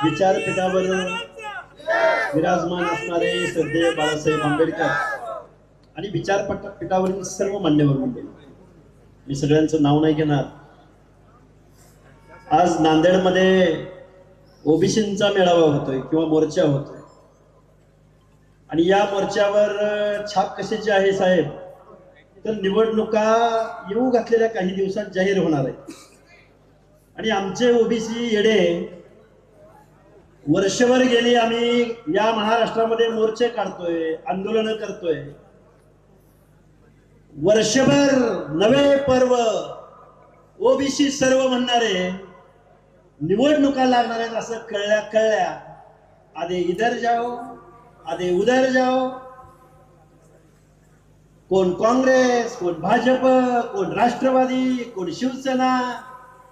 विचारपीठावर विराजमान असणारे श्रद्धेय बाळासाहेब आंबेडकर आणि विचारपीठावरील सर्व मान्यवर मंडळी, मी सगळ्यांचं नाव नाही घेणार. आज नांदेडमध्ये ओबीसींचा मेळावा होतोय किंवा मोर्चा होतोय आणि या मोर्चावर छाप कशाची आहे साहेब, तर निवडणुका येऊ घातलेल्या काही दिवसात जाहीर होणार आहे. आणि आमचे ओबीसी येडे वर्षभर गेली आम्ही या महाराष्ट्रामध्ये मोर्चे काढतोय, आंदोलन करतोय. वर्षभर नवे पर्व ओबीसी सर्व म्हणणारे निवडणुका लागणार आहेत असं कळल्या कळल्या आधे इधर जाओ आधे उधर जाओ, कोण काँग्रेस, कोण भाजप, कोण राष्ट्रवादी, कोण शिवसेना.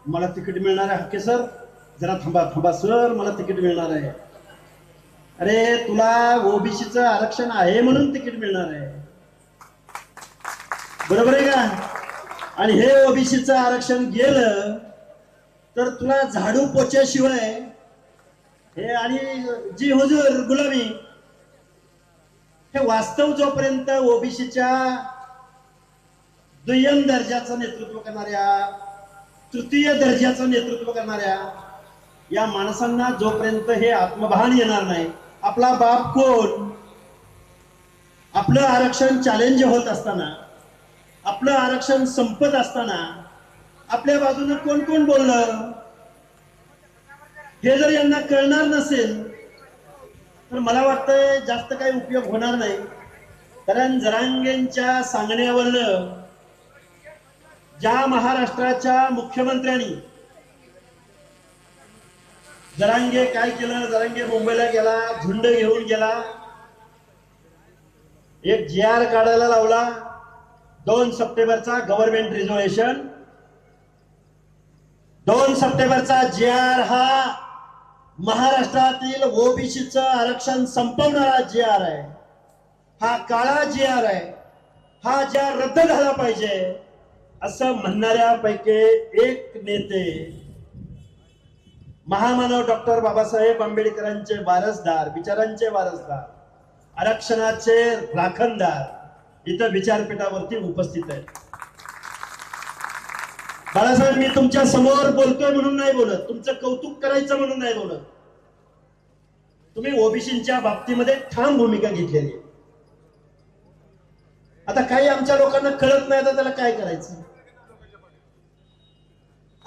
मला तिकीट मिळणार आहे हक्के सर, जरा थांबा थांबा सर, मला तिकीट मिळणार आहे. अरे तुला ओबीसीचं आरक्षण आहे म्हणून तिकीट मिळणार आहे, बरोबर आहे का? आणि हे ओबीसीचं आरक्षण गेलं तर तुला झाडू पोच्याशिवाय हे आणि जी हुजूर गुलामी, हे वास्तव जोपर्यंत ओबीसीच्या दुय्यम दर्जाचं नेतृत्व करणाऱ्या, तृतीय दर्जाचं नेतृत्व करणाऱ्या या माणसांना जोपर्यंत हे आत्मभान येणार नाही, आपला बाप कोण, आपलं आरक्षण चॅलेंज होत असताना, आपलं आरक्षण संपत असताना आपल्या बाजूने कोण कोण बोललं, हे जर यांना कळणार नसेल तर मला वाटतंय जास्त काही उपयोग होणार नाही. कारण जरांगेंच्या सांगण्यावरनं ज्या महाराष्ट्राच्या मुख्यमंत्र्यांनी, जरांगे काय केलं, जरांगे मुंबईला गेला, झुंड घेऊन गेला, एक GR काढायला लावला 2 सप्टेंबरचा गव्हर्नमेंट रिझोल्युशन. 2 सप्टेंबरचा GR हा महाराष्ट्रातील ओबीसीचं आरक्षण संपवणारा GR आहे. हा काळा GR आहे. हा GR रद्द झाला पाहिजे असं म्हणणाऱ्यापैकी एक नेते, महामानव डॉक्टर बाबासाहेब आंबेडकरांचे वारसदार, विचारांचे वारसदार, आरक्षणाचे राखणदार इथं विचारपीठावरती उपस्थित आहेत. बाळासाहेब, मी तुमच्या समोर बोलतोय म्हणून नाही बोलत, तुमचं कौतुक करायचं म्हणून नाही बोलत. तुम्ही ओबीसींच्या बाबतीमध्ये ठाम भूमिका घेतलेली आहे. आता काही आमच्या लोकांना कळत नाही तर त्याला काय करायचं?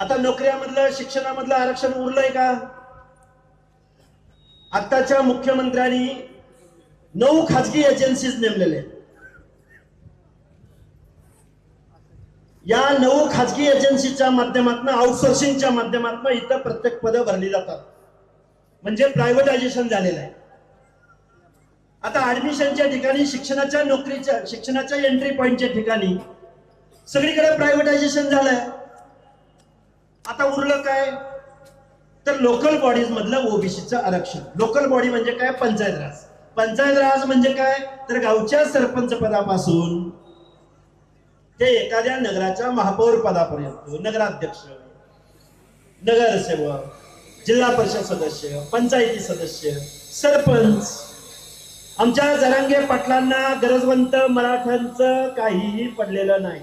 आता नोकऱ्यामधलं, शिक्षणामधलं आरक्षण उरलंय का? आताच्या मुख्यमंत्र्यांनी 9 खाजगी एजन्सीज नेमलेले आहेत. या 9 खाजगी एजन्सीच्या माध्यमातून, आउटसोर्सिंगच्या माध्यमातून इथं प्रत्येक पदं भरली जातात, म्हणजे प्रायव्हेटायझेशन झालेलं आहे. आता ऍडमिशनच्या ठिकाणी, शिक्षणाच्या नोकरीच्या, शिक्षणाच्या एंट्री पॉइंटच्या ठिकाणी सगळीकडे प्रायव्हेटायझेशन झालंय. आता उरलं काय तर लोकल बॉडीज मधलं ओबीसीचं आरक्षण. लोकल बॉडी म्हणजे काय? पंचायत राज. पंचायत राज म्हणजे काय तर गावच्या सरपंच पदापासून ते एखाद्या नगराच्या महापौर पदापर्यंत, नगराध्यक्ष, नगरसेवक, जिल्हा परिषद सदस्य, पंचायती सदस्य, सरपंच. आमच्या जरांगे पाटलांना गरजवंत मराठ्यांचं काहीही पडलेलं नाही.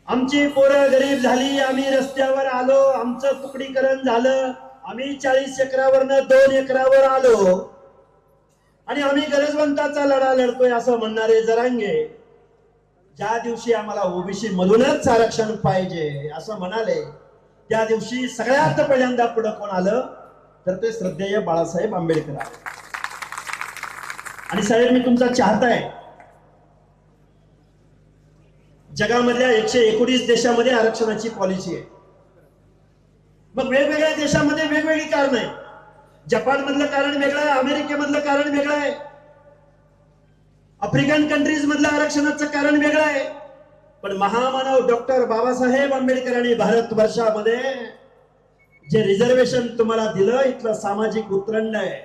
आमची पोरं गरीब झाली, आम्ही रस्त्यावर आलो, आमचं तुकडीकरण झालं, आम्ही 40 एकरावरनं 2 एकरावर आलो आणि आम्ही गरजवंताचा लढा लढतोय असं म्हणणारे जरांगे, ज्या दिवशी आम्हाला ओबीसी मधूनच आरक्षण पाहिजे असं म्हणाले, त्या दिवशी सगळ्यात पहिल्यांदा पुढे कोण आलं तर ते श्रद्धेय बाळासाहेब आंबेडकर आले. आणि साहेब, मी तुमचा चाहता आहे. जगामधल्या 119 देशामध्ये आरक्षणाची पॉलिसी आहे. मग वेगवेगळ्या देशामध्ये वेगवेगळी कारण आहे. जपान मधलं कारण वेगळं आहे, अमेरिकेमधलं कारण वेगळं आहे, आफ्रिकन कंट्रीज मधलं आरक्षणाचं कारण वेगळं आहे. पण महामानव डॉक्टर बाबासाहेब आंबेडकरांनी भारतवर्षामध्ये जे रिझर्वेशन तुम्हाला दिलं, इथलं सामाजिक उतरंड आहे.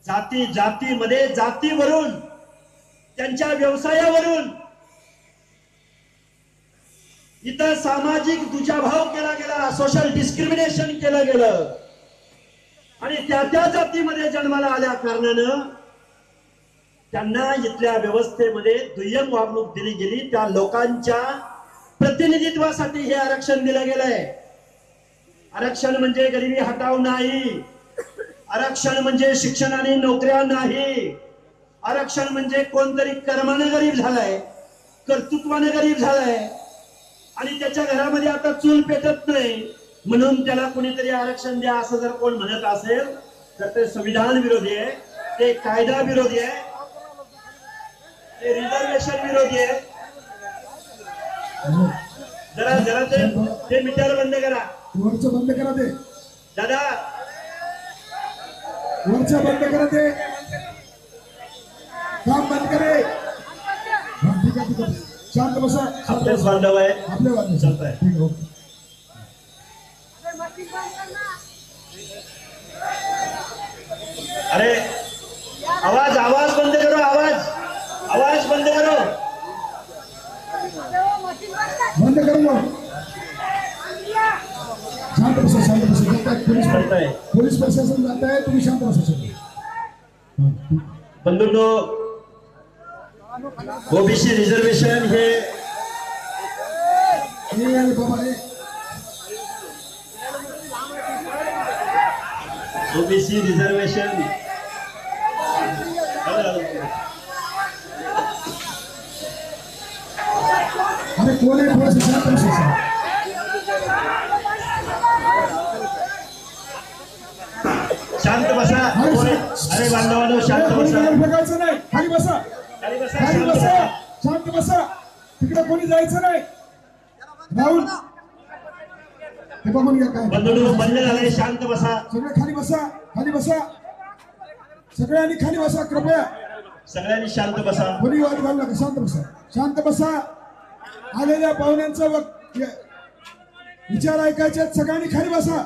जाती जातीमध्ये, जातीवरून, त्यांच्या व्यवसायावरून इथं सामाजिक दुजाभाव केला गेला, सोशल डिस्क्रिमिनेशन केलं गेलं आणि त्या जातीमध्ये जन्माला आल्या कारणानं त्यांना इथल्या व्यवस्थेमध्ये दुय्यम वागणूक दिली गेली. त्या लोकांच्या प्रतिनिधित्वासाठी हे आरक्षण दिलं गेलंय. आरक्षण म्हणजे गरिबी हटाव नाही, आरक्षण म्हणजे शिक्षण आणि नोकऱ्या नाही, आरक्षण म्हणजे कोणतरी कर्मानं गरीब झालाय, कर्तृत्वानं गरीब झालाय आणि त्याच्या घरामध्ये आता चूल पेटत नाही म्हणून त्याला कोणीतरी आरक्षण द्या असं जर कोण म्हणत असेल तर ते संविधान विरोधी आहे, ते कायदा विरोधी आहे, ते रिझर्वेशन विरोधी आहे. जरा जरा ते मीटर बंद करा, वरचं बंद करा ते दादा, वरचं बंद करा ते काम बंद करे. ठीक आहे ठीक आहे, शांत बसा. आपलेच बांधव आहे, आपले बांधव चालतंय. ठीक आहे ओके. अरे आवाज आवाज बंद करो, आवाज आवाज बंद करो, बंद करो मग. शांत बसा शांत बसा. पोलीस प्रशासन जात आहे, तुम्ही शांत बसा. बंधूंनो, ओबीसी रिझर्वेशन हे ओबीसी रिझर्वेशन अरे कोण आहे? थोडंसं शांत बसा. शांत बसा. अरे बांधवांनो शांत बसा, बघायचं नाही. खाली बसा, खाली बसा, खाली शांत बसा, बसा. शांत बसा. तिकडे कोणी जायचं नाही. राहुल हे बघून घ्या काय. बंधूंनो बंद झालंय, शांत बसा. सगळे खाली बसा, खाली बसा. सगळ्यांनी खाली बसा कृपया. सगळ्यांनी शांत बसा. कोणी वाद घालू नका. शांत बसा, शांत बसा. आलेल्या पाहुण्यांचा विचार ऐकायचे. सगळ्यांनी खाली बसा.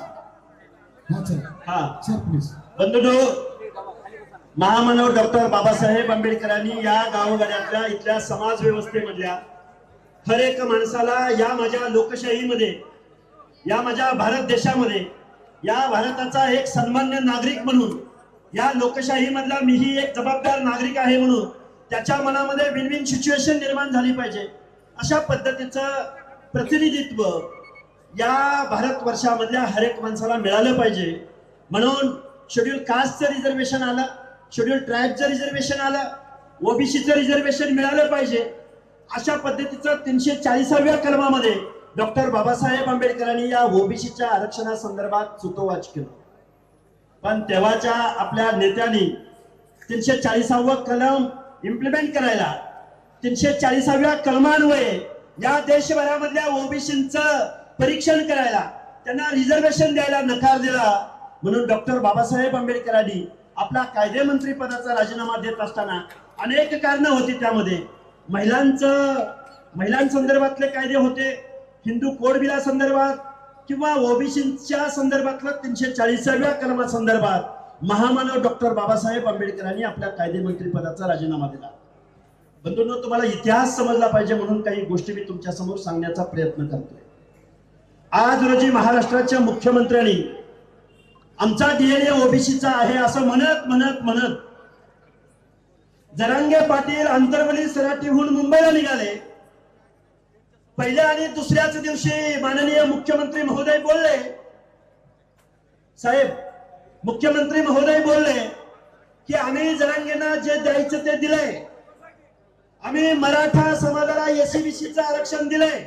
हा चला. हा सर प्लीज. बंधूंनो, महामानव डॉक्टर बाबासाहेब आंबेडकरांनी या गावगाड्यातल्या इथल्या समाज व्यवस्थेमधल्या हर एक माणसाला या माझ्या लोकशाहीमध्ये, या माझ्या भारत देशामध्ये, या भारताचा एक सन्मान्य नागरिक म्हणून, या लोकशाही मधला मीही एक जबाबदार नागरिक आहे म्हणून त्याच्या मनामध्ये विन विन सिच्युएशन निर्माण झाली पाहिजे अशा पद्धतीचं प्रतिनिधित्व या भारतवर्षामधल्या हर एक माणसाला मिळालं पाहिजे. म्हणून शेड्यूल कास्टचं रिझर्वेशन आलं, शेड्यूल ट्राईबचं रिझर्वेशन आलं, ओबीसीचं रिझर्वेशन मिळालं पाहिजे. अशा पद्धतीचं 340व्या कलमामध्ये डॉक्टर बाबासाहेब आंबेडकरांनी या ओबीसीच्या आरक्षणासंदर्भात सुतोवाच केलं. पण तेव्हाच्या आपल्या नेत्यांनी 340वं कलम इम्प्लिमेंट करायला, 340व्या कलमान्वये या देशभरामधल्या ओबीसींचं परीक्षण करायला, त्यांना रिझर्वेशन द्यायला नकार दिला. म्हणून डॉक्टर बाबासाहेब आंबेडकरांनी आपला कायदेमंत्री पदाचा राजीनामा देत असताना अनेक कारणं होती. त्यामध्ये महिलांसंदर्भातले कायदे होते, हिंदू कोड बिला संदर्भात किंवा ओबीसीच्या संदर्भातलं 340व्या कलमासंदर्भात महामानव डॉक्टर बाबासाहेब आंबेडकरांनी आपल्या कायदेमंत्री पदाचा राजीनामा दिला. बंधूंनो, तुम्हाला इतिहास समजला पाहिजे म्हणून काही गोष्टी मी तुमच्या समोर सांगण्याचा प्रयत्न करतोय. आज रोजी महाराष्ट्राच्या मुख्यमंत्र्यांनी आमचा डीएनए ओबीसीचा आहे असं म्हणत म्हणत म्हणत जरांगे पाटील अंतरवली सराटीहून मुंबईला निघाले. पहिल्या आणि दुसऱ्याच दिवशी माननीय मुख्यमंत्री महोदय बोलले, साहेब मुख्यमंत्री महोदय बोलले की आम्ही जरांगेंना जे द्यायचं ते दिलंय, आम्ही मराठा समाजाला एससीबीसीचं आरक्षण दिलंय,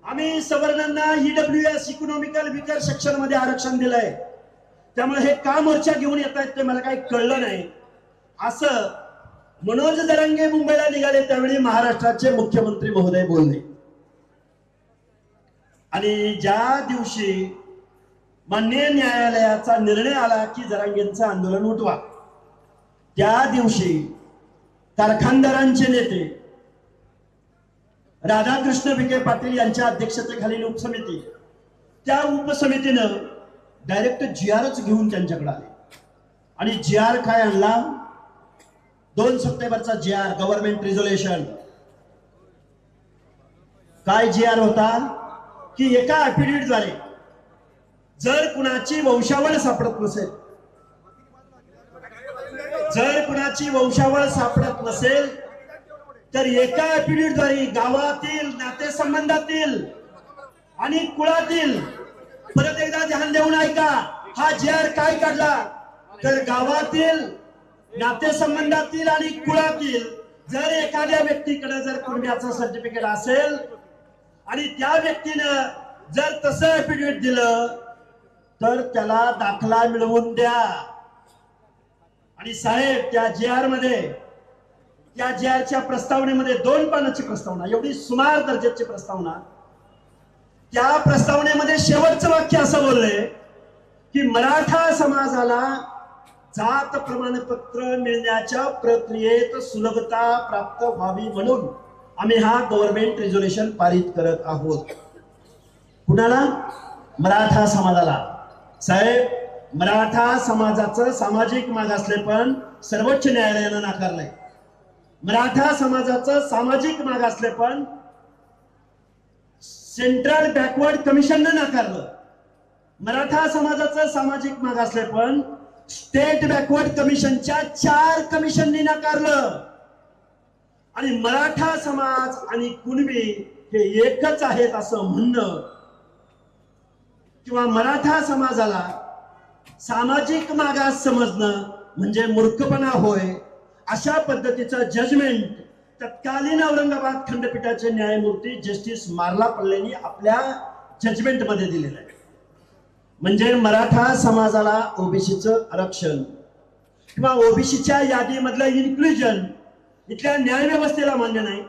आम्ही सवर्णांना ईडब्ल्यूएस इकॉनॉमिकल विकर सेक्शन मध्ये आरक्षण दिलंय, त्यामुळे हे का मोर्चा घेऊन येत आहेत ते मला काही कळलं नाही असं मनोज जरांगे मुंबईला निघाले. त्यावेळी महाराष्ट्राचे मुख्यमंत्री महोदय बोलले. आणि ज्या दिवशी माननीय न्यायालयाचा निर्णय आला की जरांगेंचं आंदोलन उठवा, त्या दिवशी कारखानदारांचे नेते राधाकृष्ण विखे पाटील यांच्या अध्यक्षतेखालील उपसमिती, त्या उपसमितीनं डायरेक्ट जीआरच घेऊन त्यांच्याकडे आले. आणि जीआर काय आणला? 2 सप्टेंबरचा जीआर, गव्हर्नमेंट रिझोल्युशन. काय जी आर होता की एका ऍफिडेव्हिटद्वारे जर कुणाची वंशावळ सापडत नसेल, जर कुणाची वंशावळ सापडत नसेल तर एका ऍफिडेव्हिटद्वारे गावातील, नातेसंबंधातील आणि कुळातील, परत एकदा ध्यान देऊन ऐका, हा जी आर काय काढला तर गावातील, नातेसंबंधातील आणि कुळातील जर एखाद्या व्यक्तीकडे जर कुटुंबाचं सर्टिफिकेट असेल आणि त्या व्यक्तीनं जर तसं ऍफिडेव्हिट दिलं तर त्याला दाखला मिळवून द्या. आणि साहेब त्या जी आर मध्ये, त्या जी आरच्या प्रस्तावनेमध्ये 2 पानाची प्रस्तावना, एवढी सुमार दर्जाची प्रस्तावना, त्या प्रस्तावनेमध्ये शेवटचं वाक्य असं बोललंय की मराठा समाजाला जात प्रमाणपत्र मिळण्याच्या प्रक्रियेत सुलभता प्राप्त व्हावी म्हणून आम्ही हा गव्हर्नमेंट रेझोल्युशन पारित करत आहोत. कुणाला? मराठा समाजाला. साहेब, मराठा समाजाचं सामाजिक मागासलेपण सर्वोच्च न्यायालयानं नाकारलंय. मराठा समाजाचं सामाजिक मागासलेपण सेंट्रल बॅकवर्ड कमिशननं नाकारलं. मराठा समाजाचं सामाजिक मागासलेपण स्टेट बॅकवर्ड कमिशनच्या 4 कमिशननी नाकारलं. आणि मराठा समाज आणि कुणबी हे एकच आहेत असं म्हणणं किंवा मराठा समाजाला सामाजिक मागास समजणं म्हणजे मूर्खपणा होय, अशा पद्धतीचं जजमेंट तत्कालीन औरंगाबाद खंडपीठाचे न्यायमूर्ती जस्टिस मार्ला पल्लेंनी आपल्या जजमेंट मध्ये दिलेलं आहे. म्हणजे मराठा समाजाला ओबीसीचं आरक्षण किंवा ओबीसीच्या यादीमधलं इन्क्लुजन इथल्या न्याय व्यवस्थेला मान्य नाही,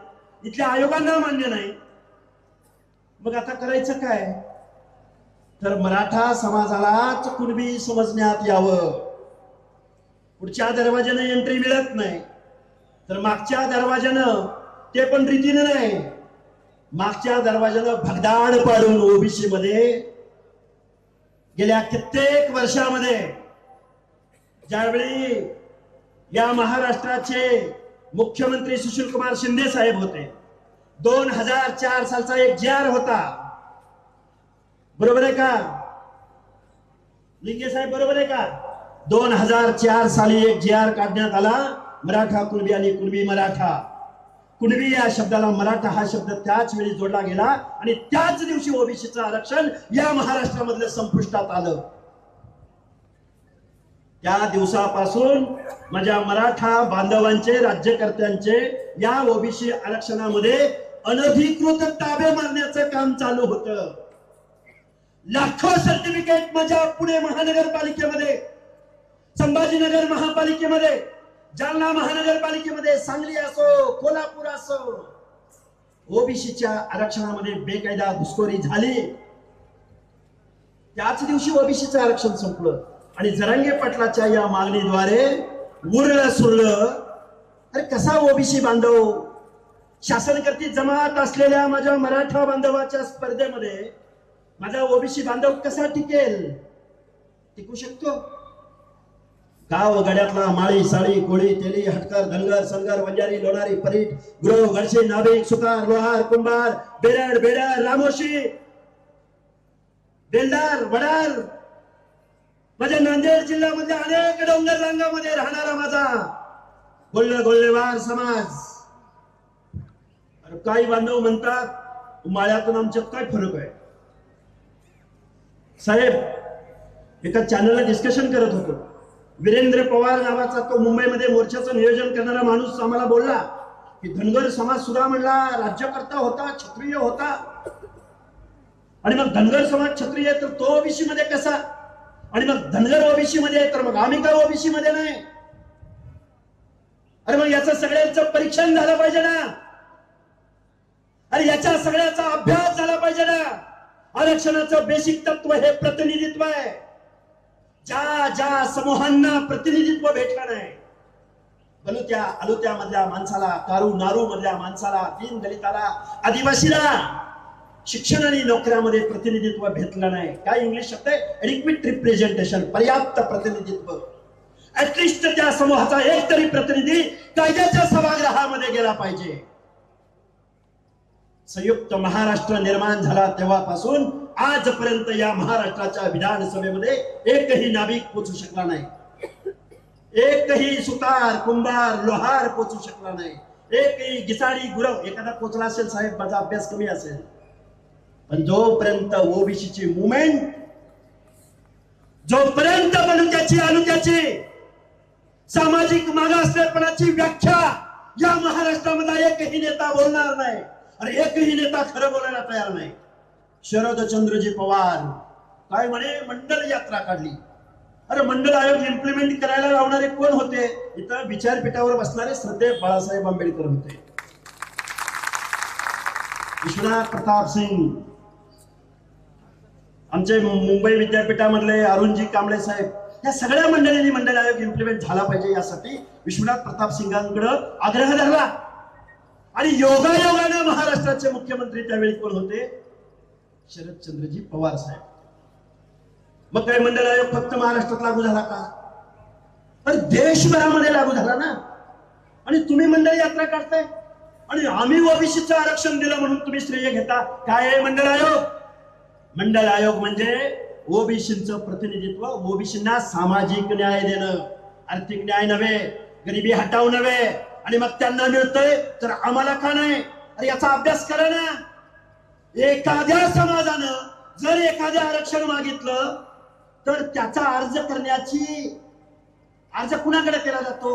इथल्या आयोगांना मान्य नाही. मग आता करायचं काय? तर मराठा समाजालाच कुणबी समजण्यात यावं. पुढच्या दरवाज्यानं एंट्री मिळत नाही तर मागच्या दरवाज्यानं, ते पण रीतीनं नाही, मागच्या दरवाज्यानं भगदाड पाडून ओबीसी मध्ये गेल्या कित्येक वर्षामध्ये ज्यावेळी या महाराष्ट्राचे मुख्यमंत्री सुशील कुमार शिंदे साहेब होते, 2004 सालचा एक जी आर होता, बरोबर आहे का लिंगे साहेब, बरोबर आहे का? 2004 साली एक जी आर काढण्यात आला, मराठा कुणबी आणि कुणबी मराठा. कुणबी या शब्दाला मराठा हा शब्द त्याच वेळी जोडला गेला आणि त्याच दिवशी ओबीसीचं आरक्षण या महाराष्ट्रामधलं संपुष्टात आलं. त्या दिवसापासून माझ्या मराठा बांधवांचे, राज्यकर्त्यांचे या ओबीसी आरक्षणामध्ये अनधिकृत ताबे मारण्याचं काम चालू होतं. लाखो सर्टिफिकेट माझ्या पुणे महानगरपालिकेमध्ये, संभाजीनगर महापालिकेमध्ये, जालना महानगरपालिकेमध्ये, सांगली असो, कोल्हापूर असो, ओबीसीच्या आरक्षणामध्ये बेकायदा घुसखोरी झाली. त्याच दिवशी ओबीसीचं आरक्षण संपलं आणि जरांगे पाटलाच्या या मागणीद्वारे उरलं सुरलं. अरे कसा ओबीसी बांधव शासनकर्ती जमात असलेल्या माझ्या मराठा बांधवाच्या स्पर्धेमध्ये माझा ओबीसी बांधव कसा टिकेल? टिकू शकतो? गाव गड्यातला माळी, साळी, कोळी, तेली, हटकर, धनगर, संगर, वंजारी, लोणारी, परीट, गुरव, गडसे, नाभिक, सुतार, लोहार, कुंभार, बेरड, बेडर, रामोशी, बेलदार, वडार, माझ्या नांदेड जिल्ह्यामध्ये अनेक डोंगर रांगामध्ये राहणारा माझा गोल्हेवार समाज. काही बांधव म्हणतात माळ्यातून आमच्यात काय फरक आहे? साहेब, एका चॅनलला डिस्कशन करत होतो. वीरेंद्र पवार नावाचा तो मुंबईमध्ये मोर्चाचं नियोजन करणारा माणूस आम्हाला बोलला की धनगर समाज सुद्धा म्हणला राज्यकर्ता होता, क्षत्रिय होता, आणि मग धनगर समाज क्षत्रिय तर तो ओबीसी मध्ये कसा? आणि मग धनगर ओबीसी मध्ये तर मग आम्ही का ओबीसी मध्ये नाही? अरे मग याचं सगळ्यांचं परीक्षण झालं पाहिजे ना, अरे याच्या सगळ्याचा अभ्यास झाला पाहिजे ना. आरक्षणाचं बेसिक तत्व हे प्रतिनिधित्व आहे. ज्या ज्या समूहांना प्रतिनिधित्व भेटलं नाही, बलुत्या अलुत्या मधल्या माणसाला, कारू नारू मधल्या माणसाला, दीन दलिताला, आदिवासीला शिक्षण आणि नोकऱ्यामध्ये प्रतिनिधित्व भेटलं नाही. काय इंग्लिश शब्द आहे? एडिक्विट रिप्रेझेंटेशन, पर्याप्त प्रतिनिधित्व. ऍटलिस्ट त्या समूहाचा एक तरी प्रतिनिधी कायद्याच्या सभागृहामध्ये गेला पाहिजे. संयुक्त महाराष्ट्र निर्माण झाला तेव्हापासून आजपर्यंत या महाराष्ट्राच्या विधानसभेमध्ये एकही नाभिक पोचू शकला नाही, एकही सुतार कुंभार लोहार पोचू शकला नाही, एकही गिसाडी गुरव एखादा पोचला असेल, साहेब माझा अभ्यास कमी असेल, पण जोपर्यंत ओबीसीची मुवमेंट, जोपर्यंत त्याची सामाजिक मागासलेपणाची व्याख्या या महाराष्ट्रामध्ये एकही नेता बोलणार नाही आणि एकही नेता खरं बोलायला तयार नाही. शरदचंद्रजी पवार काय म्हणे, मंडल यात्रा काढली. अरे मंडल आयोग इम्प्लिमेंट करायला लावणारे कोण होते? इथं विचारपीठावर बसणारे श्रद्धेय बाळासाहेब आंबेडकर होते. विश्वनाथ प्रताप सिंग, आमचे मुंबई विद्यापीठामधले अरुणजी कांबळे साहेब, या सगळ्या मंडळींनी मंडल आयोग इम्प्लिमेंट झाला पाहिजे यासाठी विश्वनाथ प्रताप सिंगांकडे आग्रह धरला. आणि योगायोगाने महाराष्ट्राचे मुख्यमंत्री त्यावेळी कोण होते? शरदचंद्रजी पवार साहेब. मग काय मंडळ आयोग फक्त महाराष्ट्रात लागू झाला का? तर देशभरामध्ये लागू झाला ना. आणि तुम्ही मंडळ यात्रा काढताय आणि आम्ही ओबीसीचं आरक्षण दिलं म्हणून तुम्ही श्रेय घेता. काय आहे मंडळ आयोग? मंडळ आयोग म्हणजे ओबीसीचं प्रतिनिधित्व, ओबीसींना सामाजिक न्याय देणं, आर्थिक न्याय नव्हे, गरिबी हटाव नव्हे. आणि मग त्यांना मिळतंय तर आम्हाला का नाही? अरे याचा अभ्यास करा ना. एखाद्या समाजानं जर एखाद्या आरक्षण मागितलं तर त्याचा अर्ज कुणाकडे केला जातो?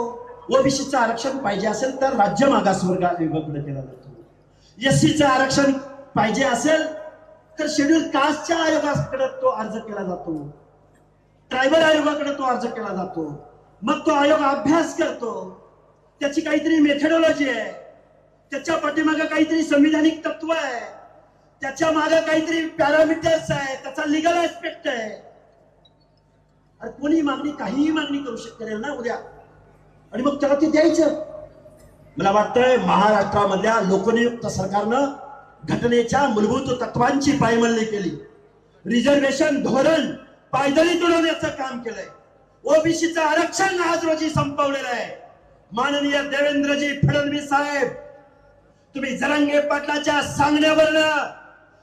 ओबीसीचं आरक्षण पाहिजे असेल तर राज्य मागासवर्ग आयोगाकडे केला जातो. एससीचं आरक्षण पाहिजे असेल तर शेड्यूल कास्टच्या आयोगाकडे तो अर्ज केला जातो, ट्रायबल आयोगाकडे तो अर्ज केला जातो. मग तो आयोग अभ्यास करतो, त्याची काहीतरी मेथडॉलॉजी आहे, त्याच्या पाठीमागे काहीतरी संविधानिक तत्व आहे, त्याच्या मागे काहीतरी पॅरामीटर्स आहे, त्याचा लिगल ऍस्पेक्ट आहे. अरे कोणी काहीही मागणी करू करेल ना उद्या, आणि मग त्याला ते द्यायचं. मला वाटतंय महाराष्ट्रामधल्या लोकनियुक्त सरकारनं घटनेच्या मूलभूत तत्वांची पायमल्ली केली, रिझर्वेशन धोरण पायदळी तुडवण्याचं काम केलंय. ओबीसीचं आरक्षण आज रोजी संपवलेलं आहे. माननीय देवेंद्रजी फडणवीस साहेब, तुम्ही जरांगे पाटलाच्या सांगण्यावरनं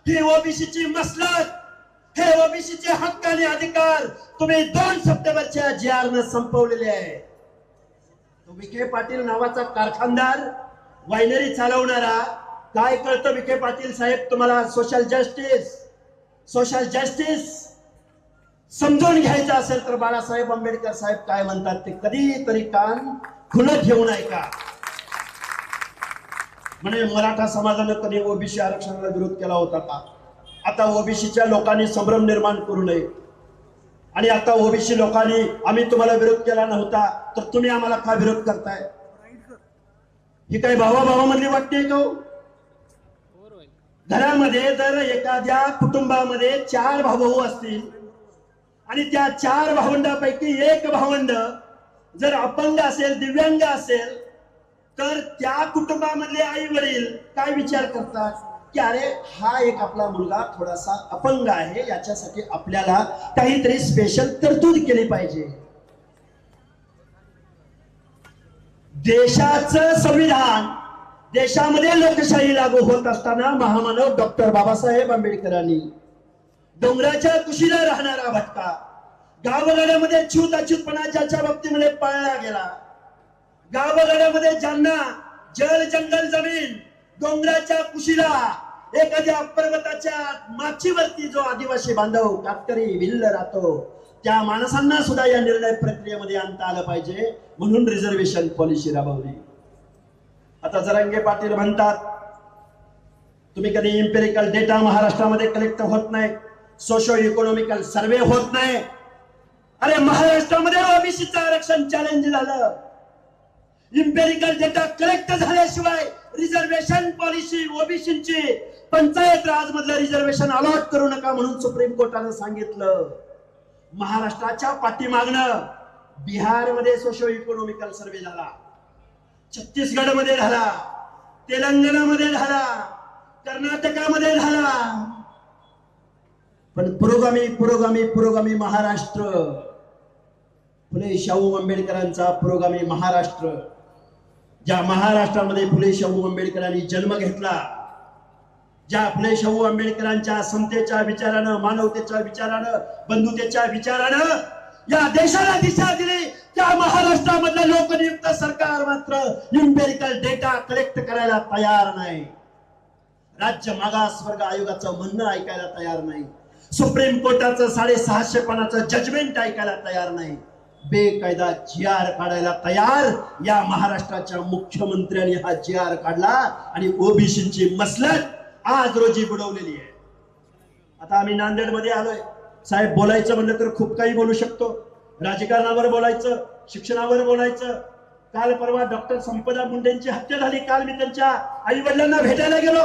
ही ओबीसीची मसलत, हे ओबीसीचे हक्क आणि अधिकार तुम्ही 2 सप्टेंबरच्या JR न संपवलेले आहे. तो विखे पाटील नावाचा कारखानदार, वायनरी चालवणारा, काय कळतं विखे पाटील साहेब तुम्हाला? सोशल जस्टिस समजून घ्यायचं असेल तर बाळासाहेब आंबेडकर साहेब काय म्हणतात ते कधीतरी कान खुलं ठेवून ऐका. म्हणजे मराठा समाजानं कधी ओबीसी आरक्षणाला विरोध केला होता का? आता ओबीसीच्या लोकांनी संभ्रम निर्माण करू नये. आणि आता ओबीसी लोकांनी आम्ही तुम्हाला विरोध केला नव्हता तर तुम्ही आम्हाला का विरोध करताय? ही काही भावाभावामधली वाटते का? घरामध्ये जर एखाद्या कुटुंबामध्ये 4 भाऊ असतील आणि त्या 4 भावंडापैकी एक भावंड जर अपंग असेल, दिव्यांग असेल, तर त्या कुटुंबामधले आई वडील काय विचार करतात की अरे हा एक आपला मुलगा थोडासा अपंग आहे, याच्यासाठी आपल्याला काहीतरी स्पेशल तरतूद केली पाहिजे. देशाचं संविधान, देशामध्ये लोकशाही लागू होत असताना महामानव डॉक्टर बाबासाहेब आंबेडकरांनी डोंगराच्या कुशीला राहणारा भटका, गावगाड्यामध्ये छूत अछूतपणा ज्याच्या बाबतीमध्ये पाळला गेला, गावगाड्यामध्ये ज्यांना जल जंगल जमीन, डोंगराच्या कुशीला एखाद्या पर्वताच्या माचीवरती जो आदिवासी बांधव कातकरी भिल्ल राहतो, त्या माणसांना सुद्धा या निर्णय प्रक्रियेमध्ये आणता आलं पाहिजे, म्हणून रिझर्वेशन पॉलिसी राबवली. आता जरांगे पाटील म्हणतात तुम्ही कधी इम्पेरिकल डेटा महाराष्ट्रामध्ये कलेक्ट होत नाही, सोशो इकॉनॉमिकल सर्वे होत नाही. अरे महाराष्ट्रामध्ये ओबीसीचं आरक्षण चॅलेंज झालं. इम्पेरिकल डेटा कलेक्ट झाल्याशिवाय रिझर्वेशन पॉलिसी ओबीसीची पंचायत राज मधलं रिझर्वेशन अलॉट करू नका म्हणून सुप्रीम कोर्टानं सांगितलं. महाराष्ट्राच्या पाठीमागणं बिहारमध्ये सोशो इकॉनॉमिकल सर्वे झाला, छत्तीसगडमध्ये झाला, तेलंगणामध्ये झाला, कर्नाटकामध्ये झाला. पण पुरोगामी पुरोगामी पुरोगामी महाराष्ट्र, फुले शाहू आंबेडकरांचा पुरोगामी महाराष्ट्र, ज्या महाराष्ट्रामध्ये फुले शाहू आंबेडकरांनी जन्म घेतला, ज्या फुले शाहू आंबेडकरांच्या समतेच्या विचारानं, मानवतेच्या विचारानं, बंधुतेच्या विचारानं या देशाला दिशा दिली, त्या महाराष्ट्रामधलं लोकनियुक्त सरकार मात्र इम्पेरिकल डेटा कलेक्ट करायला तयार नाही. राज्य मागासवर्ग आयोगाचं म्हणणं ऐकायला तयार नाही. सुप्रीम कोर्टाचं 650 पानाचं जजमेंट ऐकायला तयार नाही. बेकायदा GR काढायला तयार या महाराष्ट्राच्या मुख्यमंत्र्यांनी हा GR काढला आणि ओबीसीची मसलत आज रोजी बुडवलेली आहे. आता आम्ही नांदेड मध्ये आलोय. साहेब, बोलायचं म्हणलं तर खूप काही बोलू शकतो. राजकारणावर बोलायचं, शिक्षणावर बोलायचं. काल परवा डॉक्टर संपदा मुंडेंची हत्या झाली. काल मी त्यांच्या आई वडिलांना भेटायला गेलो.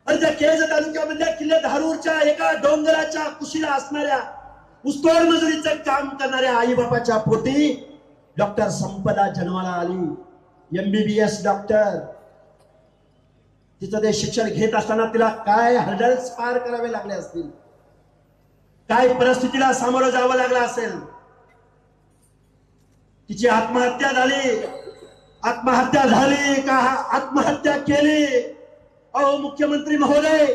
आणि त्या केज तालुक्यामधल्या किल्ले धारूरच्या एका डोंगराच्या कुशीला असणाऱ्या ऊसतोड मजुरीचं काम करणाऱ्या आई बापाच्या पोटी डॉक्टर संपदा जन्माला आली. MBBS doctor. तिचं ते शिक्षण घेत असताना तिला काय हर्डल्स पार करावे लागले असतील, काय परिस्थितीला सामोरं जावं लागलं असेल. तिची आत्महत्या झाली का आत्महत्या केली? अहो मुख्यमंत्री महोदय,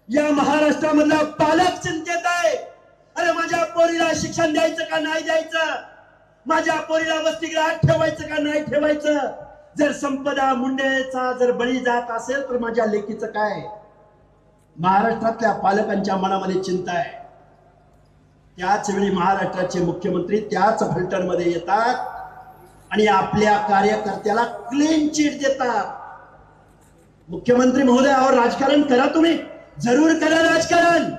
या महाराष्ट्रामधला पालक चिंतेत आहे. अरे माझ्या पोरीला शिक्षण द्यायचं का नाही द्यायचं? माझ्या पोरीला वसतिगृहात ठेवायचं का नाही ठेवायचं? जर संपदा मुंडेचा जर बळी जात असेल तर माझ्या लेकीचं काय? महाराष्ट्रातल्या पालकांच्या मनामध्ये चिंता आहे. त्याच वेळी महाराष्ट्राचे मुख्यमंत्री त्याच फलटणमध्ये येतात आणि आपल्या कार्यकर्त्याला क्लीन चिट देतात. मुख्यमंत्री महोदय, और राजकारण करा, तुम्ही जरूर करा राजकारण.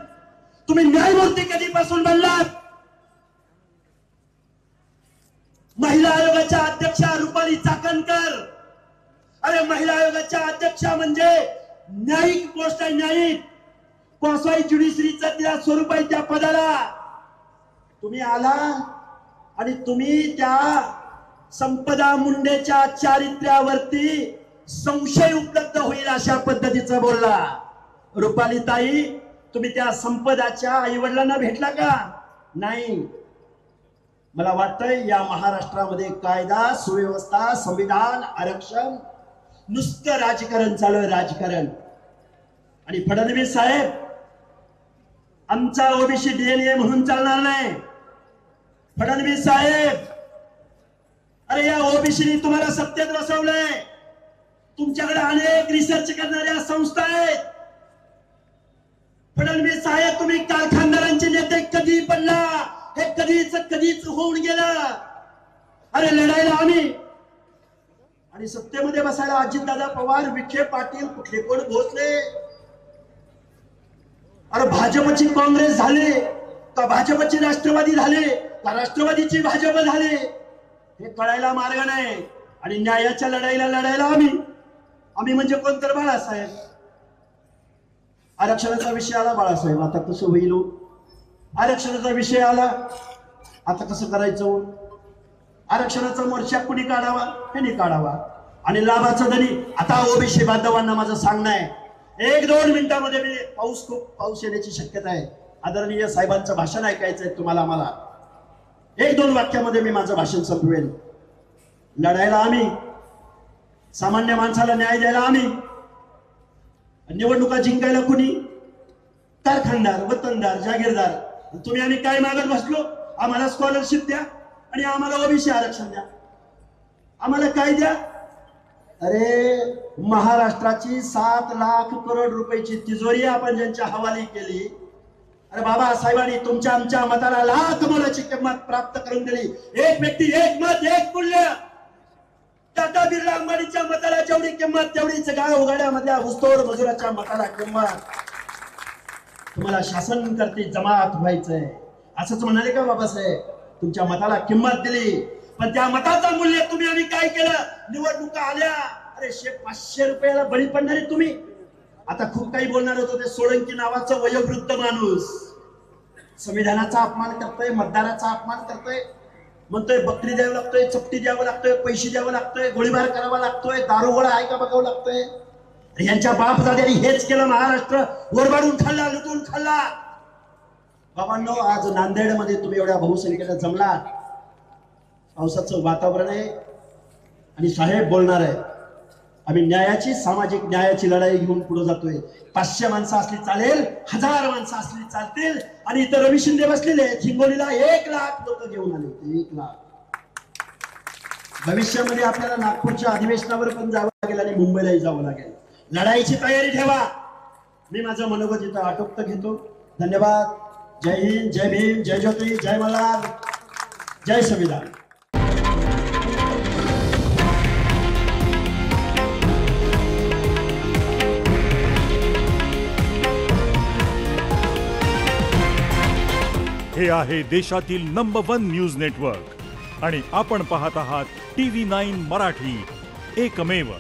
तुम्ही न्यायमूर्ती कधीपासून बनलात? महिला आयोगाच्या अध्यक्षा रुपाली चाकणकर. अरे महिला आयोगाच्या अध्यक्षा म्हणजे न्यायिक पोस्ट आहे, न्यायिक. क्वासाई ज्युडिशरीचं तिला स्वरूप आहे त्या पदाला. तुम्ही आला आणि तुम्ही त्या संपदा मुंडेच्या चारित्र्यावरती संशय उपलब्ध होईल अशा पद्धतीचं बोलला. रुपाली ताई, तुम्ही त्या संपदाच्या आई वडिलांना भेटला का? नाही. मला वाटतंय या महाराष्ट्रामध्ये कायदा सुव्यवस्था, संविधान, आरक्षण, नुसतं राजकारण चालू आहे, राजकारण. आणि फडणवीस साहेब, आमचा ओबीसी DNA म्हणून चालणार नाही. फडणवीस साहेब, अरे या ओबीसीने तुम्हाला सत्तेत बसवलंय. तुमच्याकडे अनेक रिसर्च करणाऱ्या संस्था आहेत. फडणवीस साहेब, तुम्ही कारखानदारांचे नेते कधी बनला? हे कधीच होऊन गेलं. अरे लढायला आम्ही आणि सत्तेमध्ये बसायला अजितदादा पवार, विखे पाटील, कुठले कोण भोसले. अरे भाजपची काँग्रेस झाले का भाजपची राष्ट्रवादी झाले का राष्ट्रवादीची भाजप झाले हे कळायला मार्ग नाही. आणि न्यायाच्या लढायला आम्ही म्हणजे कोण तर बाळासाहेब. आरक्षणाचा विषय आला बाळासाहेब, आता कसं होईल? आरक्षणाचा विषय आला, आता कसं करायचं? आरक्षणाचा मोर्चा कुणी काढावा? ह्यानी काढावा. आणि लाभाचं धनी. आता ओबीसी बांधवांना माझं सांगणं आहे, 1-2 मिनिटांमध्ये मी खूप पाऊस येण्याची शक्यता आहे. आदरणीय साहेबांचं भाषण ऐकायचं आहे तुम्हाला. मला 1-2 वाक्यामध्ये मी माझं भाषण संपवेल. लढायला आम्ही, सामान्य माणसाला न्याय द्यायला आम्ही, निवडणुका जिंकायला कुणी? कारखानदार, वतनदार, जागीरदार. तुम्ही आम्ही काय मागत बसलो? आम्हाला स्कॉलरशिप द्या आणि आम्हाला ओबीसी आरक्षण द्या. आम्हाला काय द्या? अरे महाराष्ट्राची 7 लाख करोड रुपयाची तिजोरी आपण ज्यांच्या हवाली केली. अरे बाबा साहेबांनी तुमच्या आमच्या मताला लाख मोलाची किंमत प्राप्त करून दिली. एक व्यक्ती, एक मत, एक मूल्य. टाटा बिर्ला अंबानीच्या मताला जेवढी किंमत, तेवढीच गाव उघड्यामधल्या ऊसतोड मजुराच्या मताला किंमत. तुम्हाला शासन करते जमात व्हायचंय असंच म्हणाले का बाबासाहेब? तुमच्या मताला किंमत दिली, पण त्या मताचं मूल्य तुम्ही आम्ही काय केलं? निवडणुका आल्या, अरे 500 रुपयाला बळी पडणारे तुम्ही. आता खूप काही बोलणार होतो. ते सोळंकी नावाचं वयोवृद्ध माणूस संविधानाचा अपमान करतोय, मतदाराचा अपमान करतोय. म्हणतोय बकरी द्यावं लागतोय, चपटी द्यावं लागतोय, पैसे द्यावं लागतोय, गोळीबार करावा लागतोय, दारूगोळा आहे का बघावं लागतोय. यांच्या बापदाद्यांनी हेच केलं. महाराष्ट्र ओरबाडून खाल्ला, लुटून खाल्ला. बाबांनो, आज नांदेडमध्ये तुम्ही एवढ्या बहुसंख्येने जमला. पावसाचं वातावरण आहे आणि साहेब बोलणार आहे. आम्ही न्यायाची, सामाजिक न्यायाची लढाई घेऊन पुढे जातोय. 500 माणसं असली चालेल, 1000 माणसं असली चालतील. आणि इतर रवी शिंदे बसलेले हिंगोलीला 1 लाख लोक घेऊन आले होते. 1 लाख. भविष्यामध्ये आपल्याला नागपूरच्या अधिवेशनावर पण जावं लागेल आणि मुंबईलाही जावं लागेल. लढाईची तयारी ठेवा. मी माझं मनोगत इथं आटोपत घेतो. धन्यवाद. जय हिंद, जय भीम, जय ज्योती, जय मल्हार, जय संविधान. हे आहे देशातील नंबर 1 न्यूज नेटवर्क आणि आपण पाहत आहात TV9 मराठी, एकमेव.